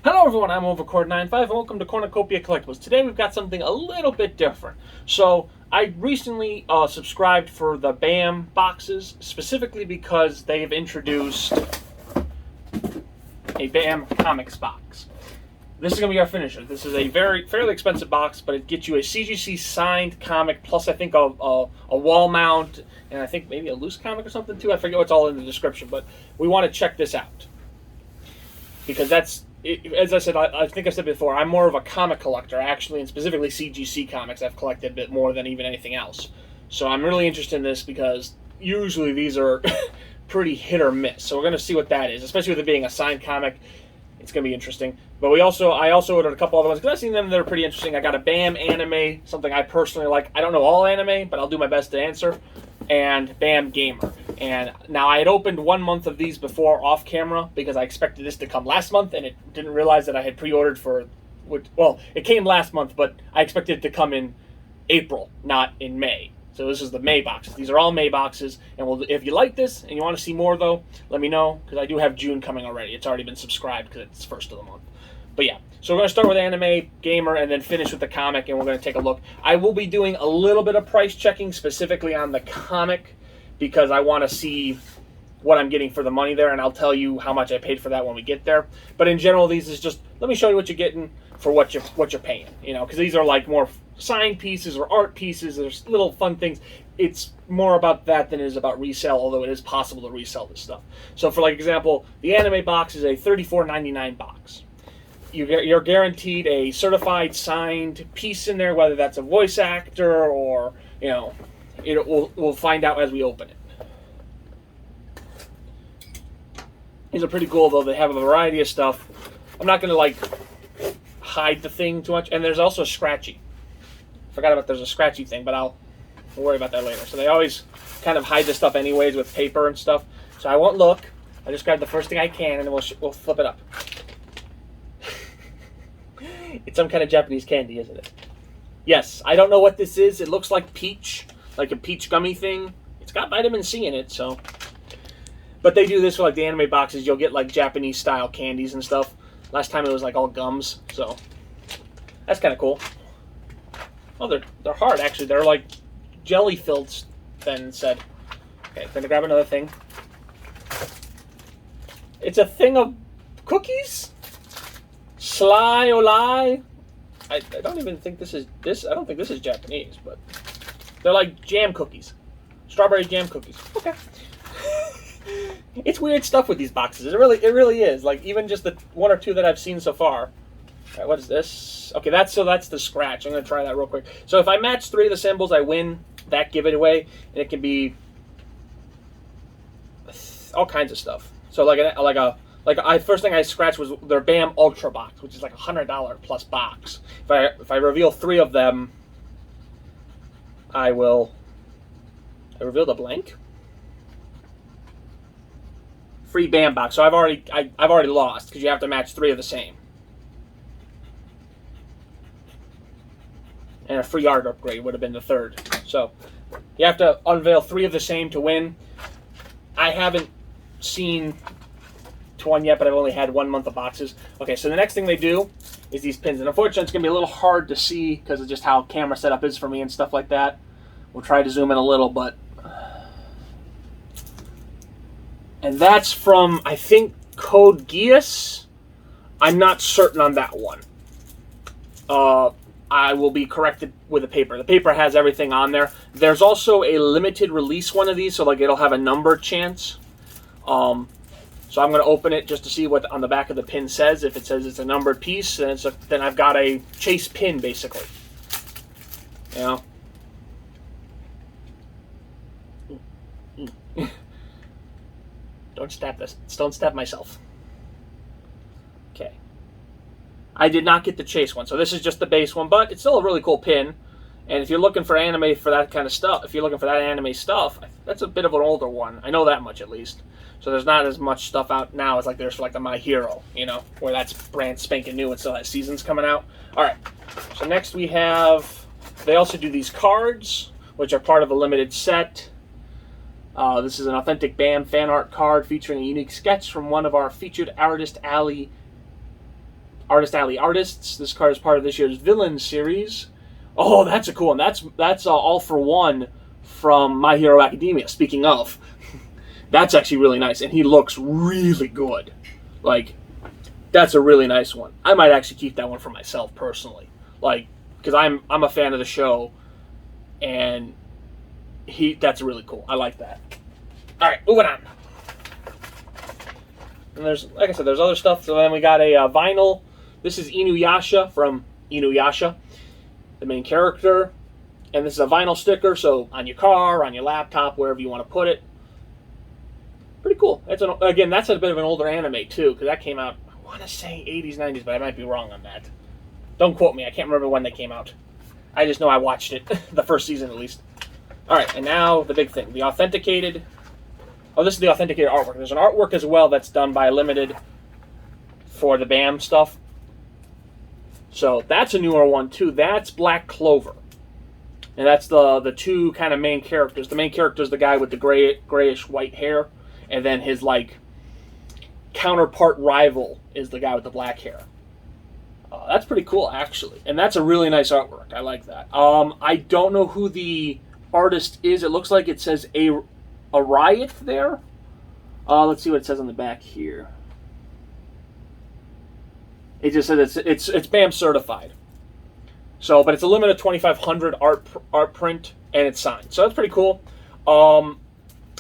Hello everyone, I'm Overcord95 and welcome to Cornucopia Collectibles. Today we've got something a little bit different. So, I recently subscribed for the BAM boxes, specifically because they've introduced a BAM Comics box. This is going to be our finisher. This is a fairly expensive box, but it gets you a CGC signed comic, plus I think a wall mount, and I think maybe a loose comic or something too. I forget what's all in the description, but we want to check this out. Because that's, as I said, I think I said before, I'm more of a comic collector, actually, and specifically CGC comics. I've collected a bit more than even anything else. So I'm really interested in this because usually these are pretty hit or miss. So we're going to see what that is, especially with it being a signed comic. It's going to be interesting. But I also ordered a couple other ones because I've seen them that are pretty interesting. I got a BAM anime, something I personally like. I don't know all anime, but I'll do my best to answer. And BAM Gamer. And now I had opened 1 month of these before off camera because I expected this to come last month, and it didn't realize that I had pre-ordered for, well, it came last month, but I expected it to come in April, not in May. So this is the May boxes. These are all May boxes, and if you like this and you want to see more though, let me know because I do have June coming already. It's already been subscribed because it's first of the month. But yeah, so we're going to start with anime, gamer, and then finish with the comic, and we're going to take a look. I will be doing a little bit of price checking specifically on the comic because I want to see what I'm getting for the money there, and I'll tell you how much I paid for that when we get there. But in general, these is just, let me show you what you're getting for what you're paying, you know, because these are like more signed pieces or art pieces. There's little fun things. It's more about that than it is about resale, although it is possible to resell this stuff. So for like example, the anime box is a $34.99 box. You're guaranteed a certified signed piece in there, whether that's a voice actor or, you know, we'll find out as we open it. These are pretty cool though. They have a variety of stuff. I'm not going to like hide the thing too much. And there's also a scratchy. Forgot about there's a scratchy thing, but we'll worry about that later. So they always kind of hide the stuff anyways with paper and stuff. So I won't look. I just grab the first thing I can and then we'll flip it up. It's some kind of Japanese candy, isn't it? Yes, I don't know what this is. It looks like peach, like a peach gummy thing. It's got vitamin C in it, so. But they do this for like the anime boxes. You'll get like Japanese style candies and stuff. Last time it was like all gums, so that's kind of cool. Oh, they're hard actually. They're like jelly filled. Then said. Okay, gonna grab another thing. It's a thing of cookies. Sly Olai. I don't even think this is I don't think this is Japanese, but they're like jam cookies, strawberry jam cookies. Okay. It's weird stuff with these boxes. It really is. Like even just the one or two that I've seen so far. All right, what is this? Okay, that's the scratch. I'm gonna try that real quick. So if I match 3 of the symbols, I win that giveaway, and it can be all kinds of stuff. So first thing I scratched was their BAM Ultra box, which is like $100 plus box. If I reveal 3 of them, I revealed a blank. Free BAM box. So I've already lost because you have to match 3 of the same. And a free art upgrade would have been the 3rd. So you have to unveil 3 of the same to win. I haven't seen one yet, but I've only had 1 month of boxes. Okay, so the next thing they do is these pins, and unfortunately it's gonna be a little hard to see because of just how camera setup is for me and stuff like that. We'll try to zoom in a little, but and that's from I think Code Geass. I'm not certain on that one. I will be corrected with the paper. The paper has everything on there. There's also a limited release one of these, so like it'll have a number chance. So I'm going to open it just to see what on the back of the pin says. If it says it's a numbered piece, then then I've got a chase pin, basically. You know? Don't stab this. Don't stab myself. Okay. I did not get the chase one, so this is just the base one, but it's still a really cool pin. And if you're looking for anime for that kind of stuff, if you're looking for that anime stuff, that's a bit of an older one. I know that much at least. So there's not as much stuff out now as like there's for like the My Hero, you know, where that's brand spanking new and still has seasons coming out. All right. So next we have, they also do these cards, which are part of a limited set. This is an authentic BAM fan art card featuring a unique sketch from one of our featured artist, Ali Artist Alley Artists. This card is part of this year's Villain series. Oh, that's a cool one. That's All for One from My Hero Academia. Speaking of, that's actually really nice, and he looks really good. Like, that's a really nice one. I might actually keep that one for myself personally, like, because I'm a fan of the show, and that's really cool. I like that. All right, moving on. And there's, like I said, there's other stuff. So then we got a vinyl. This is Inuyasha from Inuyasha, the main character. And this is a vinyl sticker, so on your car, on your laptop, wherever you want to put it. Pretty cool. Again, that's a bit of an older anime, too, because that came out, I want to say 80s, 90s, but I might be wrong on that. Don't quote me. I can't remember when they came out. I just know I watched it, the first season at least. All right, and now the big thing, the authenticated. Oh, this is the authenticated artwork. There's an artwork as well that's done by Limited for the BAM stuff. So that's a newer one, too. That's Black Clover. And that's the two kind of main characters. The main character is the guy with the grayish white hair. And then his, like, counterpart rival is the guy with the black hair. That's pretty cool, actually. And that's a really nice artwork. I like that. I don't know who the artist is. It looks like it says a Riot there. Let's see what it says on the back here. It just says it's BAM certified. So, but it's a limited 2,500 art print, and it's signed. So that's pretty cool.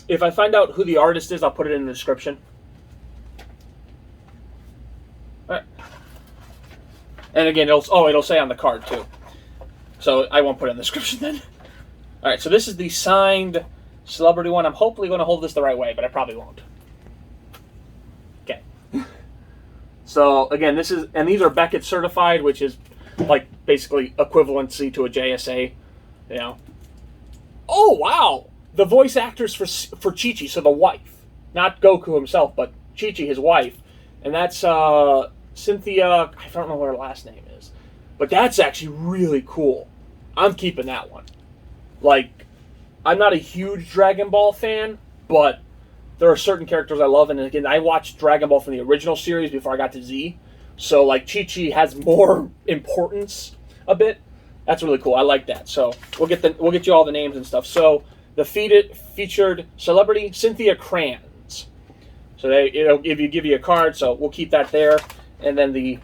If I find out who the artist is, I'll put it in the description. All right. And again, it'll say on the card too. So I won't put it in the description then. All right. So this is the signed celebrity one. I'm hopefully going to hold this the right way, but I probably won't. Okay. So again, these are Beckett certified, which is like basically equivalency to a JSA, you know. Oh wow, the voice actors for Chi-Chi, so the wife, not Goku himself, but Chi-Chi, his wife, and that's Cynthia. I don't know what her last name is, but that's actually really cool. I'm keeping that one. Like, I'm not a huge Dragon Ball fan, but there are certain characters I love, and again, I watched Dragon Ball from the original series before I got to Z. So, like, Chi-Chi has more importance a bit. That's really cool. I like that. So, we'll get you all the names and stuff. So, the featured celebrity, Cynthia Kranz. So, it'll give you a card, so we'll keep that there. And then there's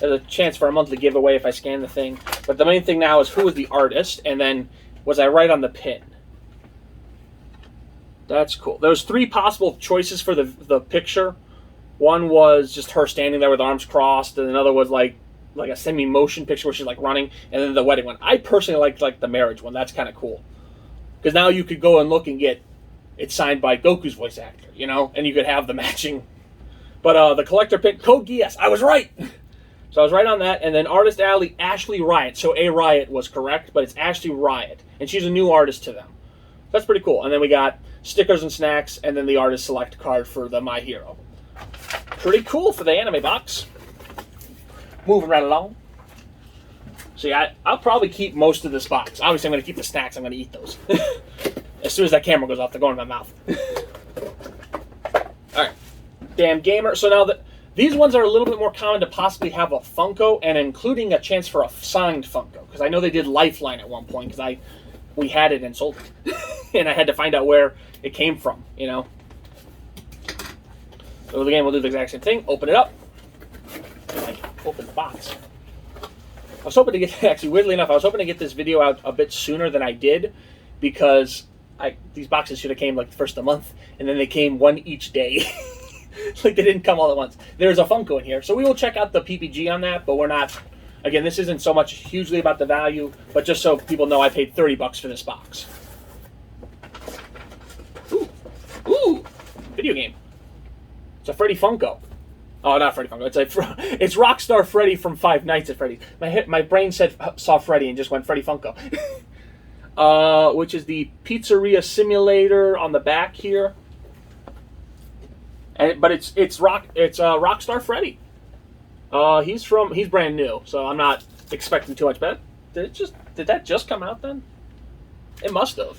a chance for a monthly giveaway if I scan the thing. But the main thing now is who is the artist, and then was I right on the pin? That's cool. There's 3 possible choices for the picture. One was just her standing there with arms crossed, and another was like a semi-motion picture where she's like running, and then the wedding one. I personally like the marriage one. That's kind of cool, because now you could go and look and get it signed by Goku's voice actor, you know, and you could have the matching. But the collector pin, Code Geass, I was right. So I was right on that. And then Artist Alley, Ashley Riot. So A Riot was correct, but it's Ashley Riot, and she's a new artist to them. That's pretty cool. And then we got stickers and snacks, and then the artist select card for the My Hero. Pretty cool for the anime box. Moving right along. See, I'll probably keep most of this box. Obviously, I'm going to keep the snacks. I'm going to eat those. As soon as that camera goes off, they're going in my mouth. All right. Damn Gamer. So now these ones are a little bit more common to possibly have a Funko, and including a chance for a signed Funko. Because I know they did Lifeline at one point, because we had it and sold it. And I had to find out where it came from, you know. So again, we'll do the exact same thing. Open it up. Open the box. I was hoping to get, actually, weirdly enough, I was hoping to get this video out a bit sooner than I did, because these boxes should have came like the first of the month, and then they came one each day. Like they didn't come all at once. There's a Funko in here, so we will check out the PPG on that, but we're not, again, this isn't so much hugely about the value, but just so people know I paid $30 for this box. Ooh, video game. It's a Freddy Funko. Oh, not Freddy Funko. It's Rockstar Freddy from Five Nights at Freddy's. My brain saw Freddy and just went Freddy Funko. Which is the Pizzeria Simulator on the back here. But it's Rockstar Freddy. He's brand new, so I'm not expecting too much. But did that just come out then? It must have.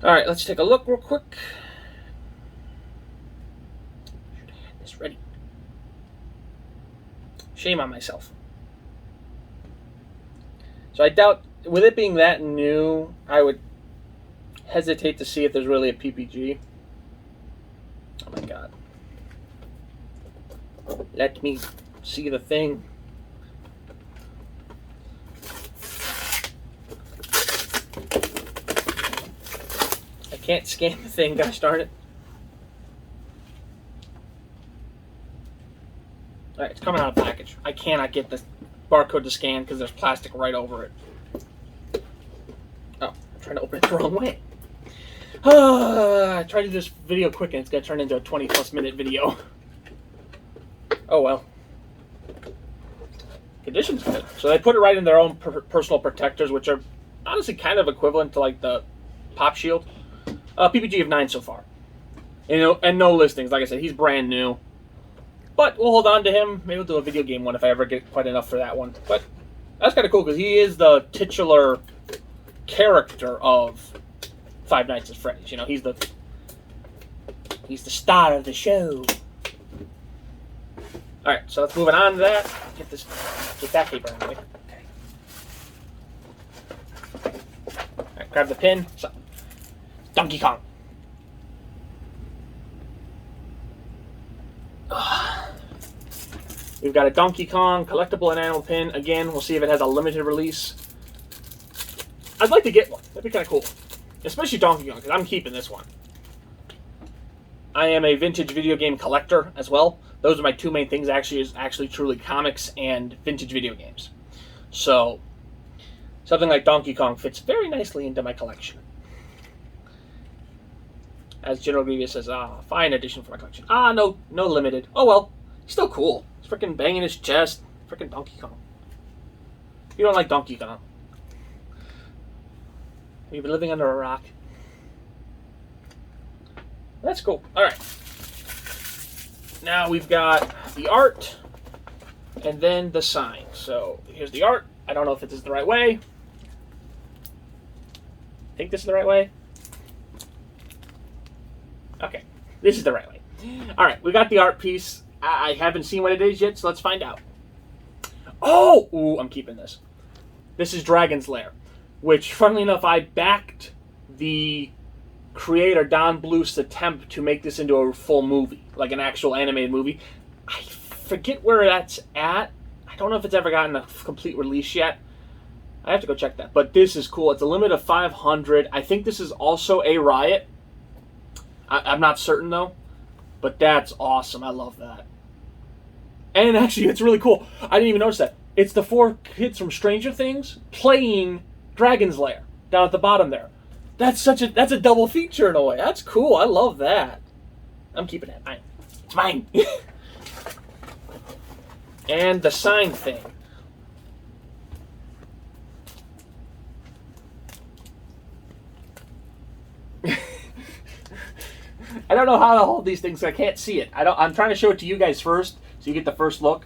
All right, let's take a look real quick. Should have had this ready. Shame on myself. So I doubt, with it being that new, I would hesitate to see if there's really a PPG. Oh my god. Let me see the thing. I can't scan the thing, gosh darn it. Alright, it's coming out of the package. I cannot get the barcode to scan because there's plastic right over it. Oh, I'm trying to open it the wrong way. I tried to do this video quick and it's going to turn into a 20+ minute video. Oh well. Condition's good. So they put it right in their own personal protectors, which are honestly kind of equivalent to like the Pop Shield. PPG of 9 so far. And no listings. Like I said, he's brand new. But we'll hold on to him. Maybe we'll do a video game one if I ever get quite enough for that one. But that's kind of cool because he is the titular character of Five Nights at Freddy's. You know, he's the star of the show. All right, so let's move on to that. Get that paper out of the way. Okay. All right, grab the pin. So, Donkey Kong. We've got a Donkey Kong collectible enamel pin. Again, we'll see if it has a limited release. I'd like to get one. That'd be kind of cool. Especially Donkey Kong, because I'm keeping this one. I am a vintage video game collector as well. Those are my two main things, actually truly comics and vintage video games. So, something like Donkey Kong fits very nicely into my collection. As General Grievous says, fine addition for my collection. No limited. Oh well, still cool. He's freaking banging his chest. Freaking Donkey Kong. You don't like Donkey Kong? Have you been living under a rock? That's cool. Alright. Now we've got the art and then the sign. So here's the art. I don't know if this is the right way. I think this is the right way. Okay. This is the right way. Alright, we got the art piece. I haven't seen what it is yet, so let's find out. Oh! Ooh, I'm keeping this. This is Dragon's Lair, which, funnily enough, I backed the creator, Don Bluth's attempt to make this into a full movie, like an actual animated movie. I forget where that's at. I don't know if it's ever gotten a complete release yet. I have to go check that. But this is cool. It's a limit of 500. I think this is also a Riot. I'm not certain, though. But that's awesome. I love that. And actually, it's really cool. I didn't even notice that. It's the 4 kids from Stranger Things playing Dragon's Lair down at the bottom there. That's a double feature in a way. That's cool. I love that. I'm keeping it. Mine. It's mine. And the sign thing. I don't know how to hold these things. I can't see it. I'm trying to show it to you guys first, so you get the first look.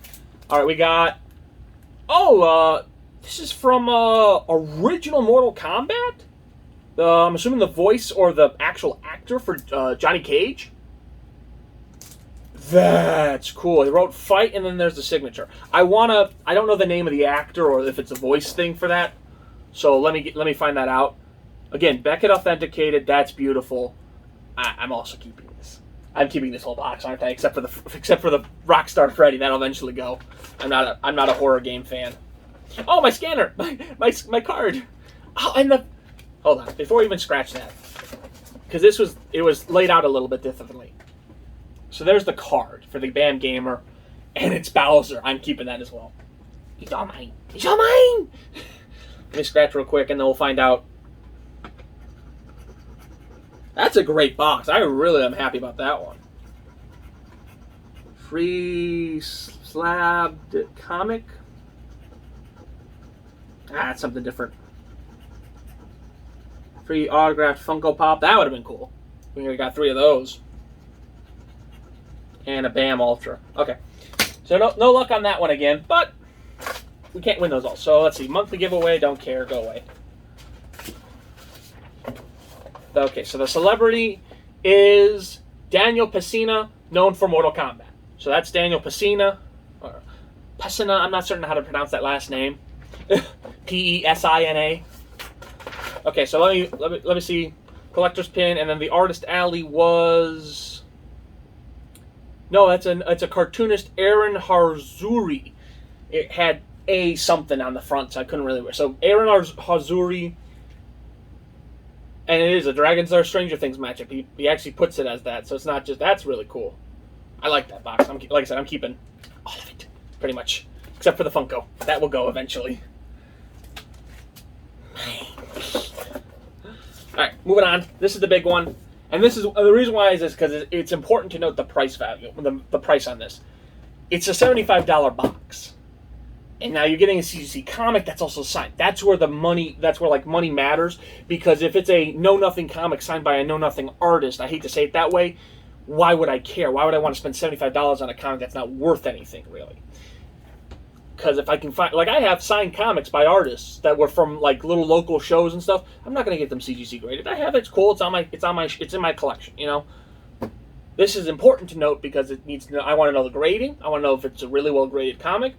All right, we got. This is from original Mortal Kombat. I'm assuming the voice or the actual actor for Johnny Cage. That's cool. He wrote "fight" and then there's the signature. I don't know the name of the actor or if it's a voice thing for that. So let me find that out. Again, Beckett authenticated. That's beautiful. I'm also keeping this. I'm keeping this whole box, aren't I? Except for the Rockstar Freddy. That'll eventually go. I'm not a horror game fan. Oh, my scanner, my card. Oh, and the. Hold on, before we even scratch that, because it was laid out a little bit differently. So there's the card for the BAM Gamer, and it's Bowser. I'm keeping that as well. He's all mine. He's all mine. Let me scratch real quick, and then we'll find out. That's a great box. I really am happy about that one. Free slabbed comic. That's something different. Free autographed Funko Pop. That would have been cool. We got 3 of those. And a BAM Ultra. Okay. So no luck on that one again, but we can't win those all. So let's see. Monthly giveaway. Don't care. Go away. Okay, so the celebrity is Daniel Pesina, known for Mortal Kombat. So that's Daniel Pesina. Pesina. I'm not certain how to pronounce that last name. Pesina. Okay, so let me see. Collector's Pin, and then the Artist Alley was. No, it's a cartoonist, Aaron Harzuri. It had a something on the front, so I couldn't really read. So Aaron Harzuri, and it is a Dragonstar Stranger Things matchup. He actually puts it as that, so it's not just. That's really cool. I like that box. Like I said, I'm keeping all of it, pretty much, except for the Funko. That will go eventually. All right, moving on. This is the big one, and this is the reason why is this because it's important to note the price value, the price on this. It's a $75 box, and now you're getting a CGC comic that's also signed. That's where the money. That's where like money matters, because if it's a know nothing comic signed by a know nothing artist, I hate to say it that way. Why would I care? Why would I want to spend $75 on a comic that's not worth anything really? Because if I can find, like I have signed comics by artists that were from like little local shows and stuff, I'm not going to get them CGC graded. I have it. It's cool. It's in my collection. You know, this is important to note because it needs to know. I want to know the grading. I want to know if it's a really well graded comic.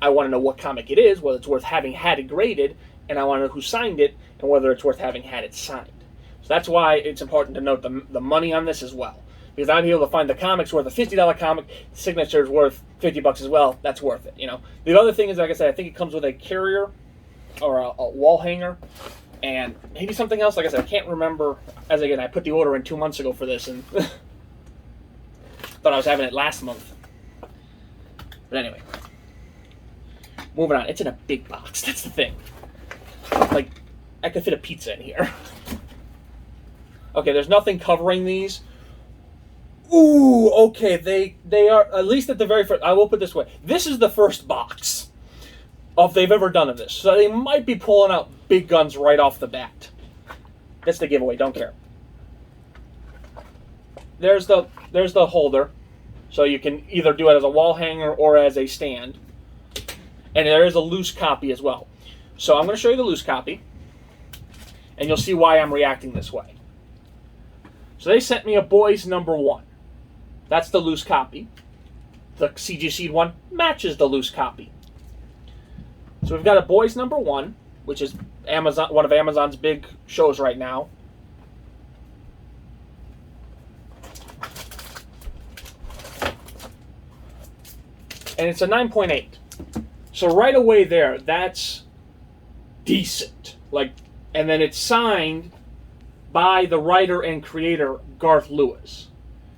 I want to know what comic it is, whether it's worth having had it graded, and I want to know who signed it and whether it's worth having had it signed. So that's why it's important to note the money on this as well. Because I'm able to find the comics worth a $50 comic, the signature's worth $50 as well. That's worth it, you know. The other thing is, like I said, I think it comes with a carrier or a wall hanger, and maybe something else. Like I said, I can't remember. As again, I put the order in 2 months ago for this, and thought I was having it last month. But anyway, moving on. It's in a big box. That's the thing. Like, I could fit a pizza in here. Okay, there's nothing covering these. Ooh, okay, they are, at least at the very first, I will put it this way. This is the first box of they've ever done of this. So they might be pulling out big guns right off the bat. That's the giveaway, don't care. There's the holder. So you can either do it as a wall hanger or as a stand. And there is a loose copy as well. So I'm going to show you the loose copy. And you'll see why I'm reacting this way. So they sent me a Boys #1. That's the loose copy. The CGC one matches the loose copy. So we've got a Boys #1, which is Amazon, one of Amazon's big shows right now. And it's a 9.8. So right away there, that's decent. Like, and then it's signed by the writer and creator Garth Lewis.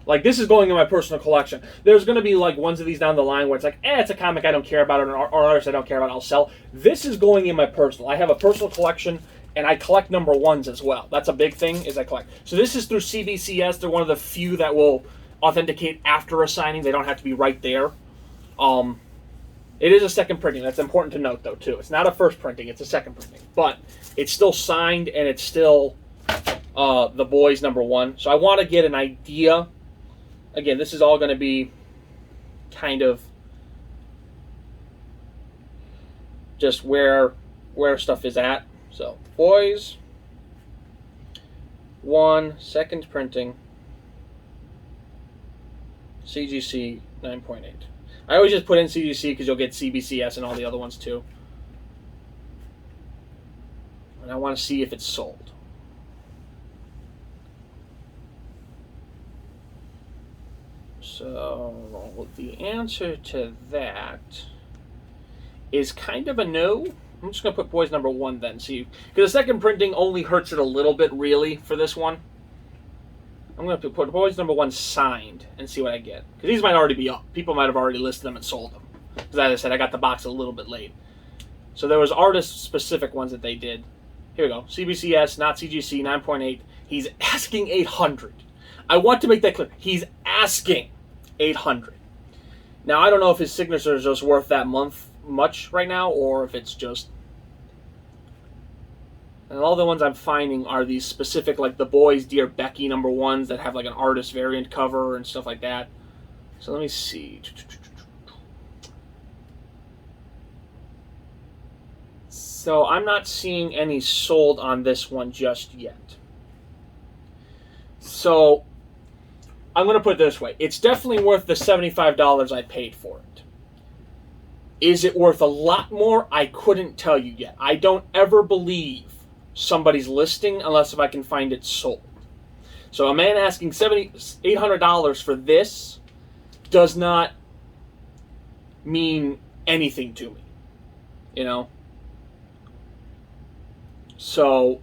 Like, this is going in my personal collection. There's going to be like ones of these down the line where it's like, it's a comic I don't care about, or an artist I don't care about, I'll sell. This is going in my personal. I have a personal collection, and I collect #1s as well. That's a big thing, is I collect. So this is through CBCS. They're one of the few that will authenticate after a signing. They don't have to be right there. It is a second printing. That's important to note, though, too. It's not a first printing. It's a second printing. But it's still signed, and it's still the Boys #1. So I want to get an idea. Again, this is all going to be kind of just where stuff is at. So, Boys 1, second printing, CGC 9.8. I always just put in CGC because you'll get CBCS and all the other ones too. And I want to see if it's sold. So the answer to that is kind of a no. I'm just going to put Boys #1 then. See, because the second printing only hurts it a little bit, really, for this one. I'm going to put Boys #1 signed and see what I get. Because these might already be up. People might have already listed them and sold them. Because as I said, I got the box a little bit late. So there was artist-specific ones that they did. Here we go. CBCS, not CGC, 9.8. He's asking 800. I want to make that clear. He's asking 800. Now, I don't know if his signature is just worth that much right now, or if it's just... And all the ones I'm finding are these specific, like the Boys Dear Becky #1s that have like an artist variant cover and stuff like that. So let me see. So I'm not seeing any sold on this one just yet. So I'm going to put it this way. It's definitely worth the $75 I paid for it. Is it worth a lot more? I couldn't tell you yet. I don't ever believe somebody's listing unless if I can find it sold. So a man asking $800 for this does not mean anything to me, you know? So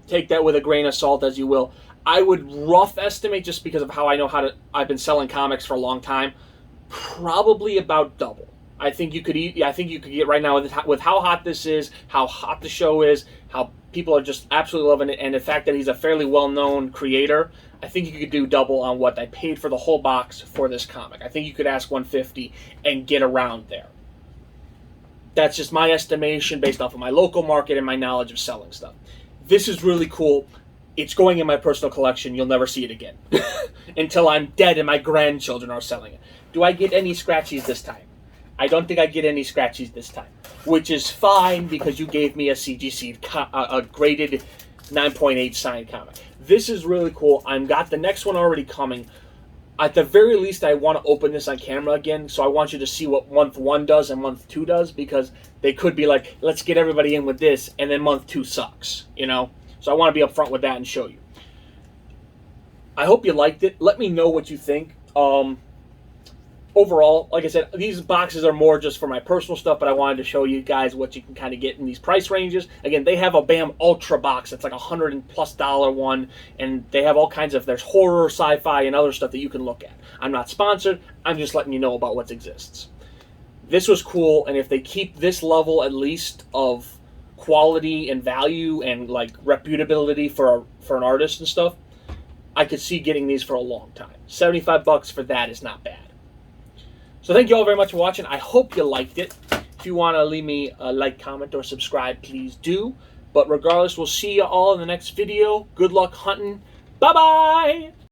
take that with a grain of salt as you will. I would rough estimate, just because of how I know I've been selling comics for a long time, probably about double. I think you could get right now with how hot this is, how hot the show is, how people are just absolutely loving it, and the fact that he's a fairly well-known creator. I think you could do double on what I paid for the whole box for this comic. I think you could ask $150 and get around there. That's just my estimation based off of my local market and my knowledge of selling stuff. This is really cool. It's going in my personal collection. You'll never see it again until I'm dead and my grandchildren are selling it. Do I get any scratchies this time? I don't think I get any scratchies this time, which is fine because you gave me a CGC, a graded 9.8 signed comic. This is really cool. I've got the next one already coming. At the very least, I want to open this on camera again, so I want you to see what month 1 does and month 2 does, because they could be like, let's get everybody in with this, and then month 2 sucks, you know? So I want to be upfront with that and show you. I hope you liked it. Let me know what you think. Overall, like I said, these boxes are more just for my personal stuff, but I wanted to show you guys what you can kind of get in these price ranges. Again, they have a BAM Ultra box. It's like $100+ one, and they have all kinds of, there's horror, sci-fi, and other stuff that you can look at. I'm not sponsored. I'm just letting you know about what exists. This was cool, and if they keep this level at least of quality and value and like reputability for an artist and stuff, I could see getting these for a long time. $75 for that is not bad. So thank you all very much for watching. I hope you liked it. If you want to leave me a like, comment, or subscribe, please do. But regardless, we'll see you all in the next video. Good luck hunting. Bye-bye!